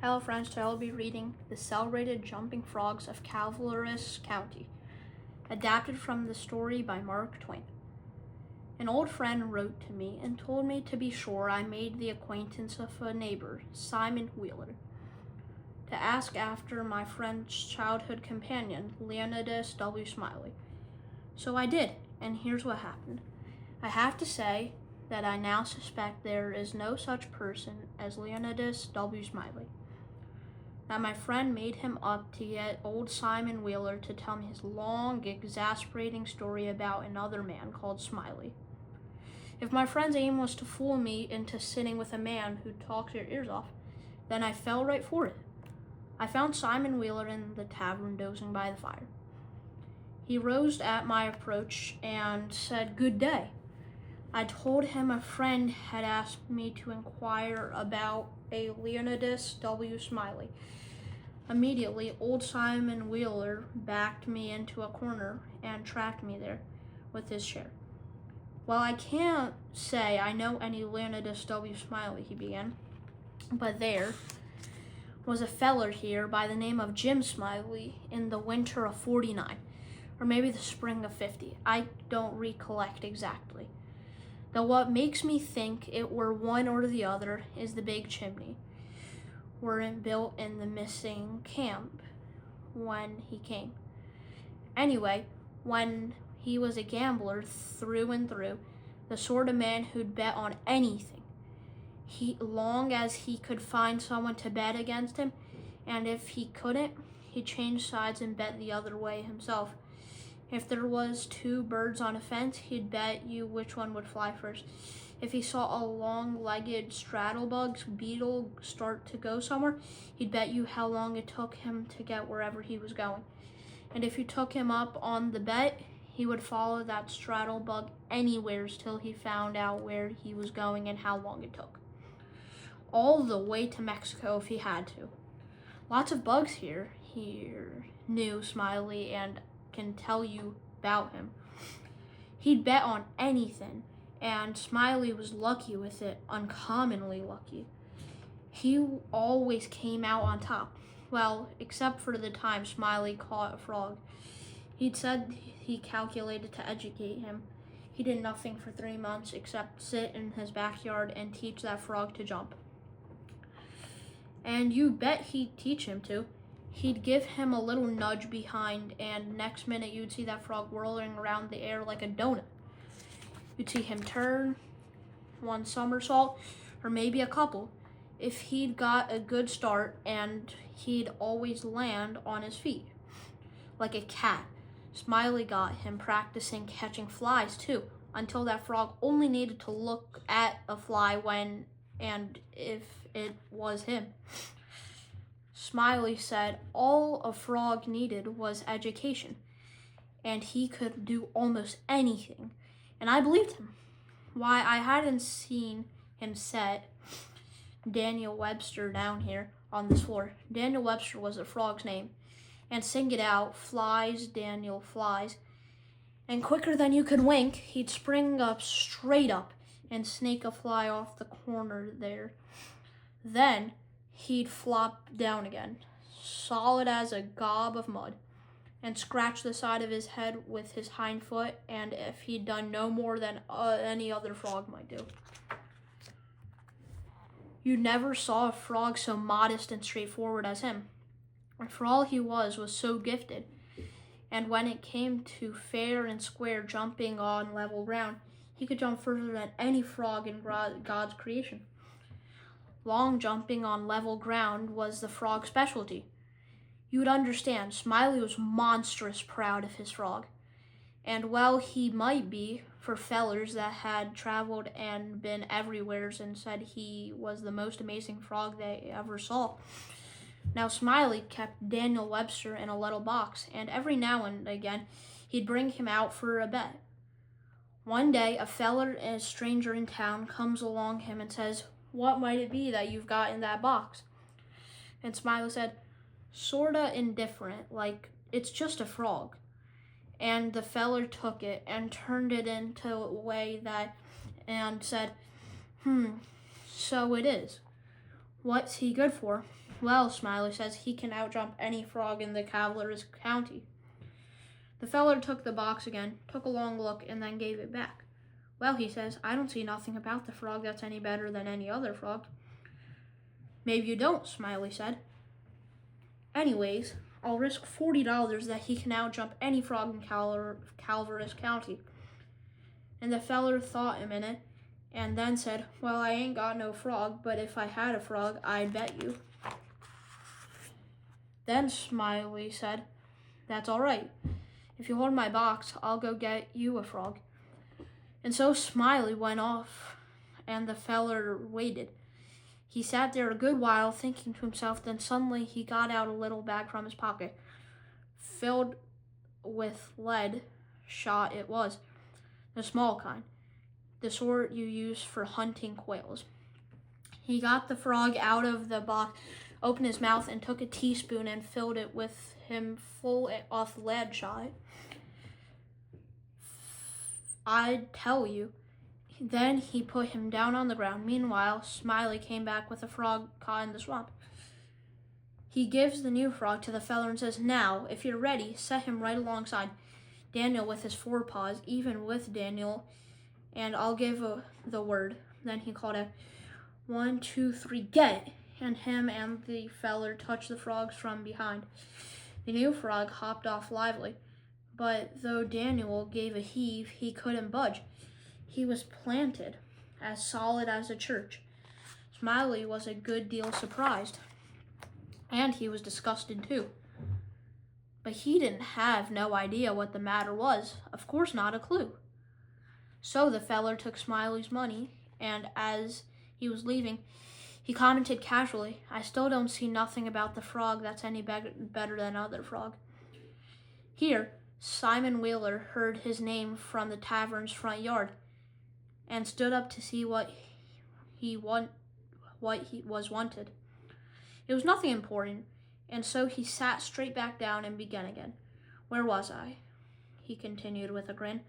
Hello friends, today I'll be reading The Celebrated Jumping Frogs of Calaveras County, adapted from the story by Mark Twain. An old friend wrote to me and told me to be sure I made the acquaintance of a neighbor, Simon Wheeler, to ask after my friend's childhood companion, Leonidas W. Smiley. So I did, and here's what happened. I have to say that I now suspect there is no such person as Leonidas W. Smiley. That my friend made him up to get old Simon Wheeler to tell me his long, exasperating story about another man called Smiley. If my friend's aim was to fool me into sitting with a man who talks your ears off, then I fell right for it. I found Simon Wheeler in the tavern dozing by the fire. He rose at my approach and said, "Good day." I told him a friend had asked me to inquire about a Leonidas W. Smiley. Immediately, old Simon Wheeler backed me into a corner and trapped me there with his chair. "Well, I can't say I know any Leonidas W. Smiley," he began, "but there was a feller here by the name of Jim Smiley in the winter of '49, or maybe the spring of '50. I don't recollect exactly. Though what makes me think it were one or the other is the big chimney weren't built in the missing camp when he came. Anyway, when he was a gambler through and through, the sort of man who'd bet on anything, long as he could find someone to bet against him, and if he couldn't, he'd change sides and bet the other way himself. If there was two birds on a fence, he'd bet you which one would fly first. If he saw a long-legged straddlebug beetle start to go somewhere, he'd bet you how long it took him to get wherever he was going. And if you took him up on the bet, he would follow that straddlebug anywheres till he found out where he was going and how long it took. All the way to Mexico if he had to. Lots of bugs here knew Smiley and can tell you about him. He'd bet on anything, and Smiley was lucky with it, uncommonly lucky. He always came out on top. Well, except for the time Smiley caught a frog. He'd said he calculated to educate him. He did nothing for 3 months except sit in his backyard and teach that frog to jump. And you bet he'd teach him to. He'd give him a little nudge behind, and next minute you'd see that frog whirling around the air like a donut. You'd see him turn one somersault, or maybe a couple, if he'd got a good start, and he'd always land on his feet, like a cat. Smiley got him practicing catching flies, too, until that frog only needed to look at a fly when and if it was him. Smiley said all a frog needed was education, and he could do almost anything, and I believed him. Why, I hadn't seen him set Daniel Webster down here on this floor. Daniel Webster was the frog's name, and sing it out, "Flies, Daniel, flies." And quicker than you could wink, he'd spring up straight up and snake a fly off the corner there. Then he'd flop down again, solid as a gob of mud, and scratch the side of his head with his hind foot, and if he'd done no more than any other frog might do. You never saw a frog so modest and straightforward as him. And for all he was so gifted, and when it came to fair and square jumping on level ground, he could jump further than any frog in God's creation. Long jumping on level ground was the frog's specialty. You would understand, Smiley was monstrous proud of his frog. And well he might be, for fellers that had traveled and been everywheres and said he was the most amazing frog they ever saw. Now Smiley kept Daniel Webster in a little box, and every now and again he'd bring him out for a bet. One day a feller and a stranger in town comes along him and says, "What might it be that you've got in that box?" And Smiley said, "Sorta indifferent, like it's just a frog." And the feller took it and turned it into a way that and said, "So it is. What's he good for?" Well, Smiley says, he can outjump any frog in the Calaveras County. The feller took the box again, took a long look, and then gave it back. Well, he says, I don't see nothing about the frog that's any better than any other frog. Maybe you don't, Smiley said. Anyways, I'll risk $40 that he can outjump any frog in Calaveras County. And the feller thought a minute and then said, well, I ain't got no frog, but if I had a frog, I'd bet you. Then Smiley said, that's all right. If you hold my box, I'll go get you a frog. And so Smiley went off, and the feller waited. He sat there a good while thinking to himself, then suddenly he got out a little bag from his pocket. Filled with lead shot it was, the small kind, the sort you use for hunting quails. He got the frog out of the box, opened his mouth, and took a teaspoon and filled it with him full of lead shot. I'd tell you. Then he put him down on the ground. Meanwhile, Smiley came back with a frog caught in the swamp. He gives the new frog to the feller and says, now, if you're ready, set him right alongside Daniel with his forepaws, even with Daniel, and I'll give the word. Then he called out, 1, 2, 3, get! And him and the feller touched the frogs from behind. The new frog hopped off lively, but though Daniel gave a heave, he couldn't budge. He was planted, as solid as a church. Smiley was a good deal surprised, and he was disgusted too. But he didn't have no idea what the matter was, of course not a clue. So the feller took Smiley's money, and as he was leaving, he commented casually, I still don't see nothing about the frog that's any better than other frog. Here, Simon Wheeler heard his name from the tavern's front yard, and stood up to see what he was wanted. It was nothing important, and so he sat straight back down and began again. Where was I? He continued with a grin.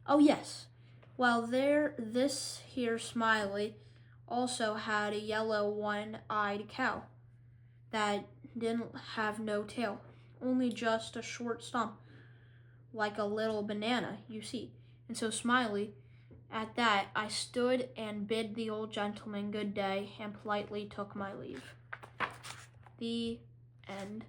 Oh, yes. Well, this here Smiley also had a yellow one-eyed cow that didn't have no tail, only just a short stump, like a little banana, you see. And so Smiley, at that, I stood and bid the old gentleman good day and politely took my leave. The end.